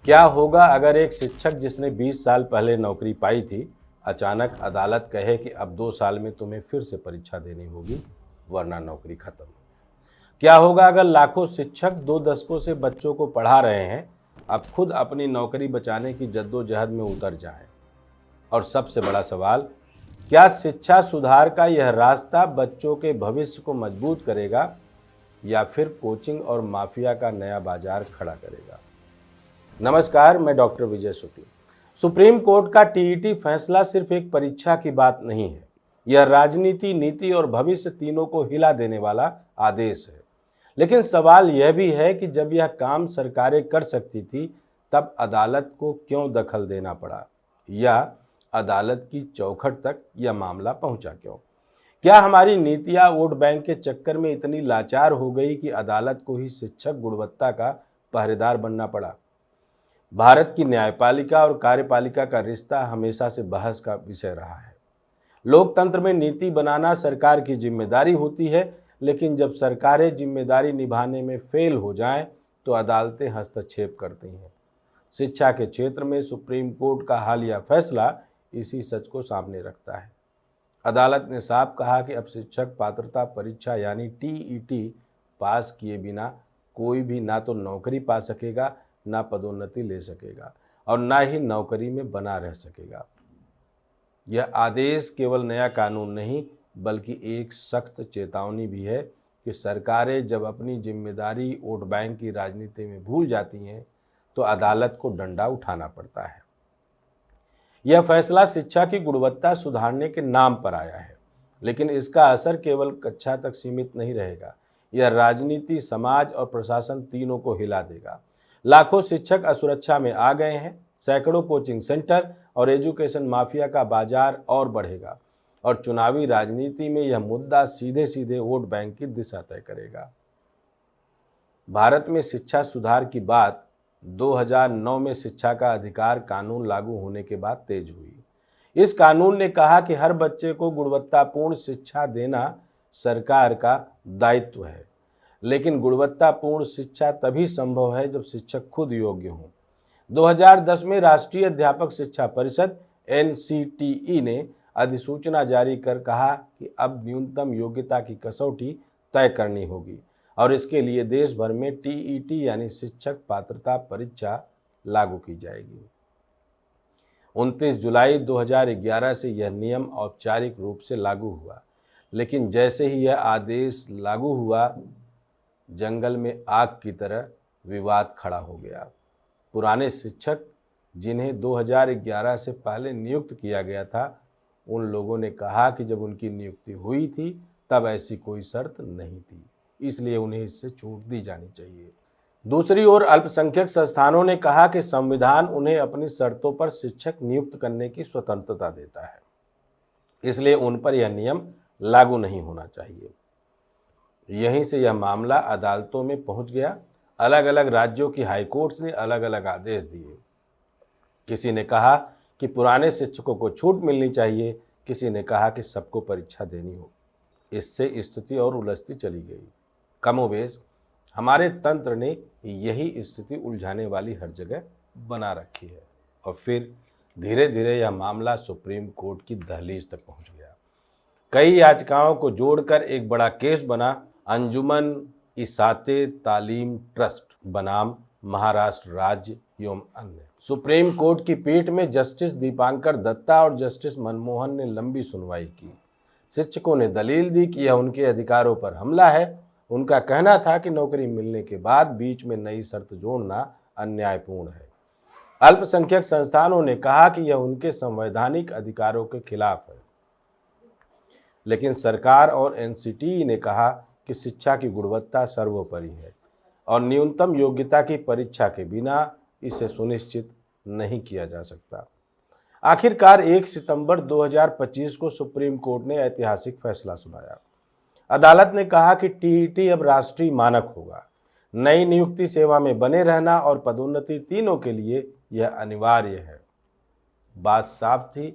क्या होगा अगर एक शिक्षक जिसने 20 साल पहले नौकरी पाई थी, अचानक अदालत कहे कि अब 2 साल में तुम्हें फिर से परीक्षा देनी होगी, वरना नौकरी खत्म। क्या होगा अगर लाखों शिक्षक 2 दशकों से बच्चों को पढ़ा रहे हैं, अब खुद अपनी नौकरी बचाने की जद्दोजहद में उतर जाएं? और सबसे बड़ा सवाल, क्या शिक्षा सुधार का यह रास्ता बच्चों के भविष्य को मजबूत करेगा या फिर कोचिंग और माफिया का नया बाजार खड़ा करेगा? नमस्कार, मैं डॉक्टर विजय शुक्ल। सुप्रीम कोर्ट का टीईटी फैसला सिर्फ एक परीक्षा की बात नहीं है, यह राजनीति, नीति और भविष्य तीनों को हिला देने वाला आदेश है। लेकिन सवाल यह भी है कि जब यह काम सरकारें कर सकती थी, तब अदालत को क्यों दखल देना पड़ा, या अदालत की चौखट तक यह मामला पहुंचा क्यों? क्या हमारी नीतियां वोट बैंक के चक्कर में इतनी लाचार हो गई कि अदालत को ही शिक्षक गुणवत्ता का पहरेदार बनना पड़ा? भारत की न्यायपालिका और कार्यपालिका का रिश्ता हमेशा से बहस का विषय रहा है। लोकतंत्र में नीति बनाना सरकार की जिम्मेदारी होती है, लेकिन जब सरकारें जिम्मेदारी निभाने में फेल हो जाएं, तो अदालतें हस्तक्षेप करती हैं। शिक्षा के क्षेत्र में सुप्रीम कोर्ट का हालिया फैसला इसी सच को सामने रखता है। अदालत ने साफ कहा कि अब शिक्षक पात्रता परीक्षा यानी टीईटी पास किए बिना कोई भी ना तो नौकरी पा सकेगा, ना पदोन्नति ले सकेगा और ना ही नौकरी में बना रह सकेगा। यह आदेश केवल नया कानून नहीं, बल्कि एक सख्त चेतावनी भी है कि सरकारें जब अपनी जिम्मेदारी वोट बैंक की राजनीति में भूल जाती हैं, तो अदालत को डंडा उठाना पड़ता है। यह फैसला शिक्षा की गुणवत्ता सुधारने के नाम पर आया है, लेकिन इसका असर केवल कक्षा तक सीमित नहीं रहेगा। यह राजनीति, समाज और प्रशासन तीनों को हिला देगा। लाखों शिक्षक असुरक्षा में आ गए हैं, सैकड़ों कोचिंग सेंटर और एजुकेशन माफिया का बाजार और बढ़ेगा, और चुनावी राजनीति में यह मुद्दा सीधे सीधे वोट बैंक की दिशा तय करेगा। भारत में शिक्षा सुधार की बात 2009 में शिक्षा का अधिकार कानून लागू होने के बाद तेज हुई। इस कानून ने कहा कि हर बच्चे को गुणवत्तापूर्ण शिक्षा देना सरकार का दायित्व है, लेकिन गुणवत्तापूर्ण शिक्षा तभी संभव है जब शिक्षक खुद योग्य हों। 2010 में राष्ट्रीय अध्यापक शिक्षा परिषद NCTE ने अधिसूचना जारी कर कहा कि अब न्यूनतम योग्यता की कसौटी तय करनी होगी और इसके लिए देश भर में टीईटी यानी शिक्षक पात्रता परीक्षा लागू की जाएगी। 29 जुलाई 2011 से यह नियम औपचारिक रूप से लागू हुआ, लेकिन जैसे ही यह आदेश लागू हुआ, जंगल में आग की तरह विवाद खड़ा हो गया। पुराने शिक्षक, जिन्हें 2011 से पहले नियुक्त किया गया था, उन लोगों ने कहा कि जब उनकी नियुक्ति हुई थी तब ऐसी कोई शर्त नहीं थी, इसलिए उन्हें इससे छूट दी जानी चाहिए। दूसरी ओर अल्पसंख्यक संस्थानों ने कहा कि संविधान उन्हें अपनी शर्तों पर शिक्षक नियुक्त करने की स्वतंत्रता देता है, इसलिए उन पर यह नियम लागू नहीं होना चाहिए। यहीं से यह मामला अदालतों में पहुंच गया। अलग अलग राज्यों की हाईकोर्ट्स ने अलग अलग आदेश दिए। किसी ने कहा कि पुराने शिक्षकों को छूट मिलनी चाहिए, किसी ने कहा कि सबको परीक्षा देनी हो। इससे स्थिति और उलझती चली गई। कमोबेश हमारे तंत्र ने यही स्थिति उलझाने वाली हर जगह बना रखी है, और फिर धीरे धीरे यह मामला सुप्रीम कोर्ट की दहलीज तक पहुंच गया। कई याचिकाओं को जोड़कर एक बड़ा केस बना। अंजुमन इसाते तालीम ट्रस्ट बनाम महाराष्ट्र राज्य एवं अन्य। सुप्रीम कोर्ट की पीठ में जस्टिस दीपांकर दत्ता और जस्टिस मनमोहन ने लंबी सुनवाई की। शिक्षकों ने दलील दी कि यह उनके अधिकारों पर हमला है। उनका कहना था कि नौकरी मिलने के बाद बीच में नई शर्त जोड़ना अन्यायपूर्ण है। अल्पसंख्यक संस्थानों ने कहा कि यह उनके संवैधानिक अधिकारों के खिलाफ है। लेकिन सरकार और NCTE ने कहा कि शिक्षा की गुणवत्ता सर्वोपरि है और न्यूनतम योग्यता की परीक्षा के बिना इसे सुनिश्चित नहीं किया जा सकता। आखिरकार 1 सितंबर 2025 को सुप्रीम कोर्ट ने ऐतिहासिक फैसला सुनाया। अदालत ने कहा कि टीईटी अब राष्ट्रीय मानक होगा। नई नियुक्ति, सेवा में बने रहना और पदोन्नति तीनों के लिए यह अनिवार्य है। बात साफ थी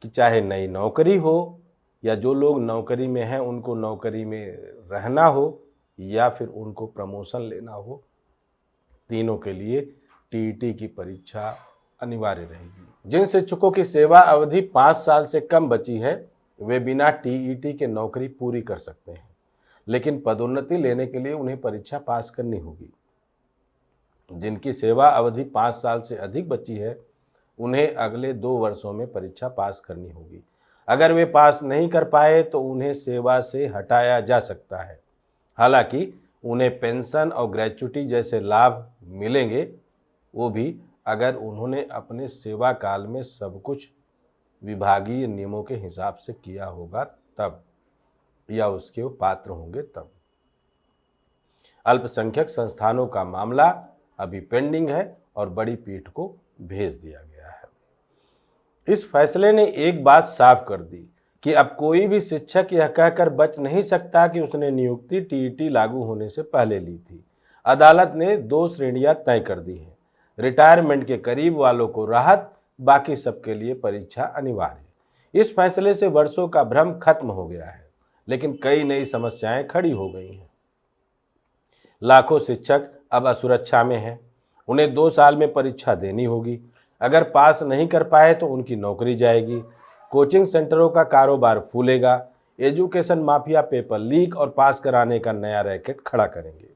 कि चाहे नई नौकरी हो या जो लोग नौकरी में हैं उनको नौकरी में रहना हो या फिर उनको प्रमोशन लेना हो, तीनों के लिए टीईटी की परीक्षा अनिवार्य रहेगी। जिन शिक्षकों की सेवा अवधि 5 साल से कम बची है वे बिना टीईटी के नौकरी पूरी कर सकते हैं, लेकिन पदोन्नति लेने के लिए उन्हें परीक्षा पास करनी होगी। जिनकी सेवा अवधि 5 साल से अधिक बची है उन्हें अगले 2 वर्षों में परीक्षा पास करनी होगी। अगर वे पास नहीं कर पाए तो उन्हें सेवा से हटाया जा सकता है। हालांकि उन्हें पेंशन और ग्रेच्युटी जैसे लाभ मिलेंगे, वो भी अगर उन्होंने अपने सेवा काल में सब कुछ विभागीय नियमों के हिसाब से किया होगा तब, या उसके वो पात्र होंगे तब। अल्पसंख्यक संस्थानों का मामला अभी पेंडिंग है और बड़ी पीठ को भेज दिया गया है। इस फैसले ने एक बात साफ कर दी कि अब कोई भी शिक्षक यह कहकर बच नहीं सकता कि उसने नियुक्ति टीईटी लागू होने से पहले ली थी। अदालत ने 2 श्रेणियां तय कर दी हैं। रिटायरमेंट के करीब वालों को राहत, बाकी सबके लिए परीक्षा अनिवार्य। इस फैसले से वर्षों का भ्रम खत्म हो गया है, लेकिन कई नई समस्याएं खड़ी हो गई हैं। लाखों शिक्षक अब असुरक्षा में हैं। उन्हें 2 साल में परीक्षा देनी होगी। अगर पास नहीं कर पाए तो उनकी नौकरी जाएगी। कोचिंग सेंटरों का कारोबार फूलेगा। एजुकेशन माफिया पेपर लीक और पास कराने का नया रैकेट खड़ा करेंगे।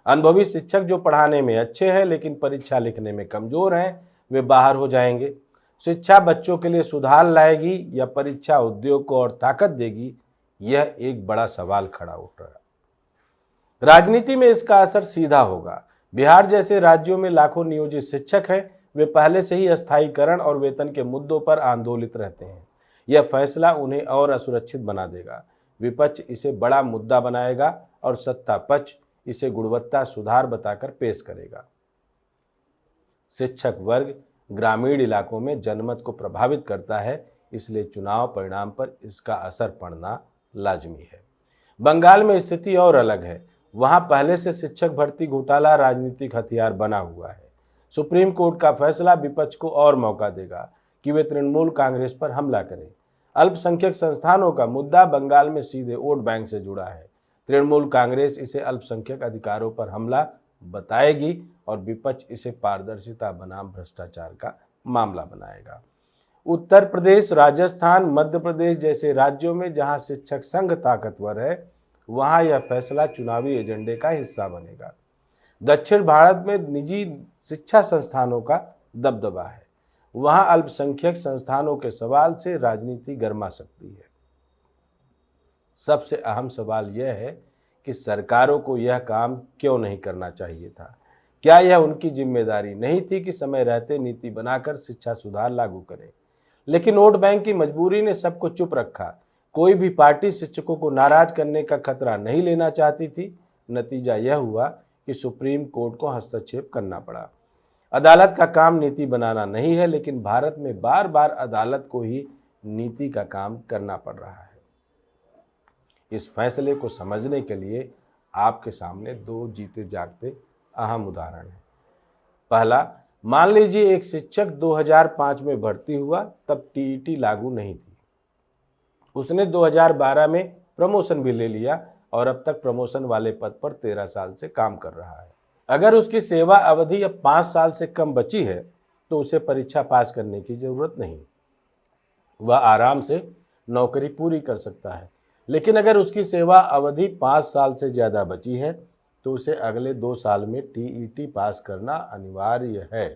अनुभवी शिक्षक जो पढ़ाने में अच्छे हैं लेकिन परीक्षा लिखने में कमजोर हैं, वे बाहर हो जाएंगे। शिक्षा बच्चों के लिए सुधार लाएगी या परीक्षा उद्योग को और ताकत देगी, यह एक बड़ा सवाल खड़ा उठ रहा है। राजनीति में इसका असर सीधा होगा। बिहार जैसे राज्यों में लाखों नियोजित शिक्षक हैं, वे पहले से ही अस्थायीकरण और वेतन के मुद्दों पर आंदोलित रहते हैं। यह फैसला उन्हें और असुरक्षित बना देगा। विपक्ष इसे बड़ा मुद्दा बनाएगा और सत्ता पक्ष इसे गुणवत्ता सुधार बताकर पेश करेगा। शिक्षक वर्ग ग्रामीण इलाकों में जनमत को प्रभावित करता है, इसलिए चुनाव परिणाम पर इसका असर पड़ना लाजमी है। बंगाल में स्थिति और अलग है। वहां पहले से शिक्षक भर्ती घोटाला राजनीतिक हथियार बना हुआ है। सुप्रीम कोर्ट का फैसला विपक्ष को और मौका देगा कि वे तृणमूल कांग्रेस पर हमला करें। अल्पसंख्यक संस्थानों का मुद्दा बंगाल में सीधे वोट बैंक से जुड़ा है। तृणमूल कांग्रेस इसे अल्पसंख्यक अधिकारों पर हमला बताएगी और विपक्ष इसे पारदर्शिता बनाम भ्रष्टाचार का मामला बनाएगा। उत्तर प्रदेश, राजस्थान, मध्य प्रदेश जैसे राज्यों में जहां शिक्षक संघ ताकतवर है, वहां यह फैसला चुनावी एजेंडे का हिस्सा बनेगा। दक्षिण भारत में निजी शिक्षा संस्थानों का दबदबा है। वहां अल्पसंख्यक संस्थानों के सवाल से राजनीति गर्मा सकती है। सबसे अहम सवाल यह है कि सरकारों को यह काम क्यों नहीं करना चाहिए था। क्या यह उनकी जिम्मेदारी नहीं थी कि समय रहते नीति बनाकर शिक्षा सुधार लागू करें? लेकिन वोट बैंक की मजबूरी ने सबको चुप रखा। कोई भी पार्टी शिक्षकों को नाराज करने का खतरा नहीं लेना चाहती थी। नतीजा यह हुआ कि सुप्रीम कोर्ट को हस्तक्षेप करना पड़ा। अदालत का काम नीति बनाना नहीं है, लेकिन भारत में बार बार अदालत को ही नीति का काम करना पड़ रहा है। इस फैसले को समझने के लिए आपके सामने 2 जीते जागते अहम उदाहरण हैं। पहला, मान लीजिए एक शिक्षक 2005 में भर्ती हुआ, तब टीईटी लागू नहीं थी। उसने 2012 में प्रमोशन भी ले लिया और अब तक प्रमोशन वाले पद पर 13 साल से काम कर रहा है। अगर उसकी सेवा अवधि अब 5 साल से कम बची है तो उसे परीक्षा पास करने की जरूरत नहीं। वह आराम से नौकरी पूरी कर सकता है। लेकिन अगर उसकी सेवा अवधि 5 साल से ज़्यादा बची है तो उसे अगले 2 साल में टीईटी पास करना अनिवार्य है।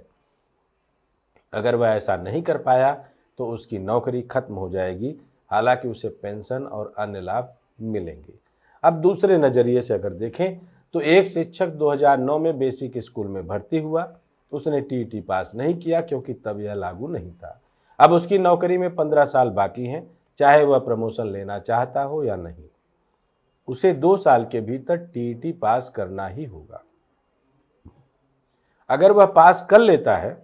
अगर वह ऐसा नहीं कर पाया तो उसकी नौकरी खत्म हो जाएगी, हालांकि उसे पेंशन और अन्य लाभ मिलेंगे। अब दूसरे नज़रिए से अगर देखें तो एक शिक्षक 2009 में बेसिक स्कूल में भर्ती हुआ। उसने टीईटी पास नहीं किया क्योंकि तब यह लागू नहीं था। अब उसकी नौकरी में 15 साल बाकी हैं, चाहे वह प्रमोशन लेना चाहता हो या नहीं। उसे 2 साल के भीतर टीईटी पास करना ही होगा। अगर वह पास कर लेता है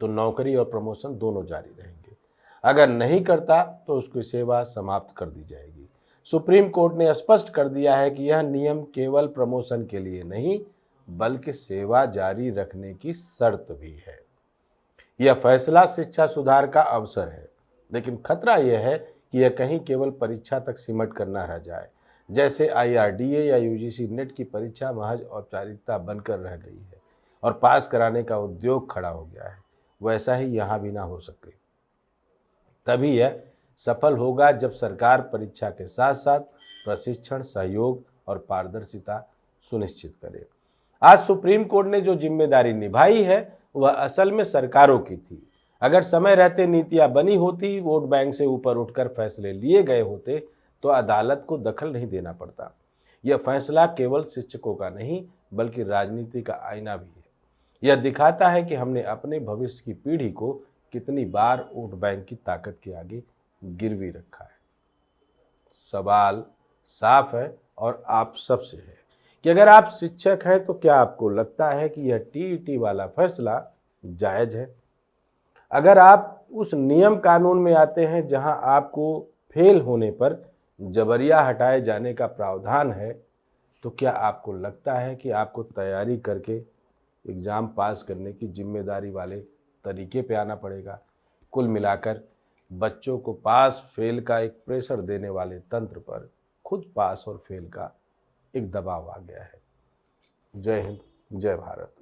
तो नौकरी और प्रमोशन दोनों जारी रहेंगे। अगर नहीं करता तो उसकी सेवा समाप्त कर दी जाएगी। सुप्रीम कोर्ट ने स्पष्ट कर दिया है कि यह नियम केवल प्रमोशन के लिए नहीं, बल्कि सेवा जारी रखने की शर्त भी है। यह फैसला शिक्षा सुधार का अवसर है, लेकिन खतरा यह है कि यह कहीं केवल परीक्षा तक सिमट कर न रह जाए। जैसे IRDA या UGC नेट की परीक्षा महज औपचारिकता बनकर रह गई है। और पास कराने का उद्योग खड़ा हो गया है, वैसा ही यहाँ भी ना हो सके। तभी यह सफल होगा जब सरकार परीक्षा के साथ साथ प्रशिक्षण, सहयोग और पारदर्शिता सुनिश्चित करे। आज सुप्रीम कोर्ट ने जो जिम्मेदारी निभाई है वह असल में सरकारों की थी। अगर समय रहते नीतियां बनी होती, वोट बैंक से ऊपर उठकर फैसले लिए गए होते, तो अदालत को दखल नहीं देना पड़ता। यह फैसला केवल शिक्षकों का नहीं बल्कि राजनीति का आईना भी है। यह दिखाता है कि हमने अपने भविष्य की पीढ़ी को कितनी बार वोट बैंक की ताकत के आगे गिरवी रखा है। सवाल साफ है और आप सबसे है कि अगर आप शिक्षक हैं तो क्या आपको लगता है कि यह टीईटी वाला फैसला जायज है? अगर आप उस नियम कानून में आते हैं जहां आपको फेल होने पर जबरिया हटाए जाने का प्रावधान है, तो क्या आपको लगता है कि आपको तैयारी करके एग्ज़ाम पास करने की जिम्मेदारी वाले तरीके पे आना पड़ेगा? कुल मिलाकर बच्चों को पास फेल का एक प्रेशर देने वाले तंत्र पर खुद पास और फेल का एक दबाव आ गया है। जय हिंद, जय भारत।